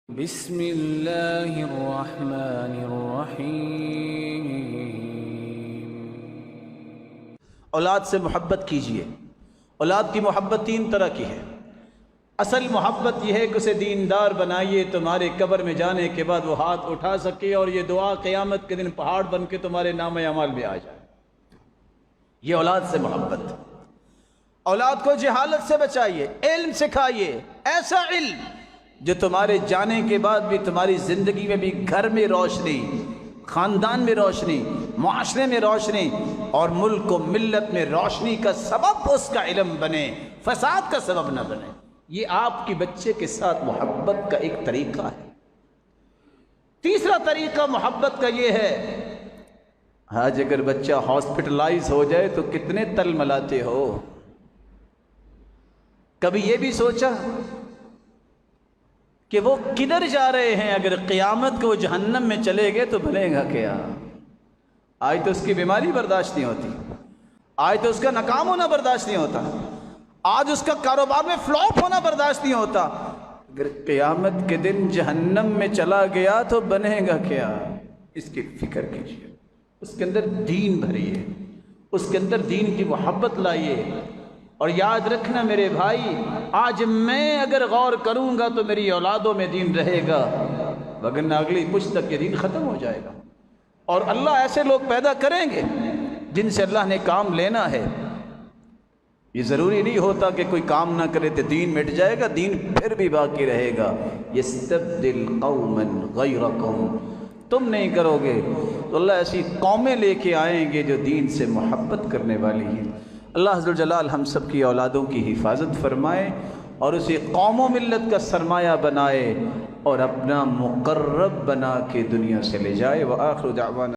بسم اللہ الرحمن الرحیم۔ اولاد سے محبت کیجئے۔ اولاد کی محبت تین طرح کی ہے۔ اصل محبت یہ ہے کہ اسے دیندار بنائیے، تمہارے قبر میں جانے کے بعد وہ ہاتھ اٹھا سکے اور یہ دعا قیامت کے دن پہاڑ بن کے تمہارے نام اعمال میں آ جائے۔ یہ اولاد سے محبت۔ اولاد کو جہالت سے بچائیے، علم سکھائیے، ایسا علم جو تمہارے جانے کے بعد بھی تمہاری زندگی میں بھی گھر میں روشنی، خاندان میں روشنی، معاشرے میں روشنی اور ملک و ملت میں روشنی کا سبب اس کا علم بنے، فساد کا سبب نہ بنے۔ یہ آپ کی بچے کے ساتھ محبت کا ایک طریقہ ہے۔ تیسرا طریقہ محبت کا یہ ہے، آج اگر بچہ ہاسپٹلائز ہو جائے تو کتنے تل ملاتے ہو؟ کبھی یہ بھی سوچا کہ وہ کدھر جا رہے ہیں؟ اگر قیامت کو وہ جہنم میں چلے گئے تو بنے گا کیا؟ آج تو اس کی بیماری برداشت نہیں ہوتی، آج تو اس کا ناکام ہونا برداشت نہیں ہوتا، آج اس کا کاروبار میں فلاپ ہونا برداشت نہیں ہوتا۔ اگر قیامت کے دن جہنم میں چلا گیا تو بنے گا کیا؟ اس کی فکر کیجیے، اس کے اندر دین بھریے، اس کے اندر دین کی محبت لائیے۔ اور یاد رکھنا میرے بھائی، آج میں اگر غور کروں گا تو میری اولادوں میں دین رہے گا، وگرنہ اگلی پشت تک یہ دین ختم ہو جائے گا۔ اور اللہ ایسے لوگ پیدا کریں گے جن سے اللہ نے کام لینا ہے۔ یہ ضروری نہیں ہوتا کہ کوئی کام نہ کرے تو دین مٹ جائے گا، دین پھر بھی باقی رہے گا۔ یستبدل قوما غیرکم، تم نہیں کرو گے تو اللہ ایسی قومیں لے کے آئیں گے جو دین سے محبت کرنے والی ہیں۔ اللہ عز و جلال ہم سب کی اولادوں کی حفاظت فرمائے اور اسے قوم و ملت کا سرمایہ بنائے اور اپنا مقرب بنا کے دنیا سے لے جائے۔ وآخر دعوانا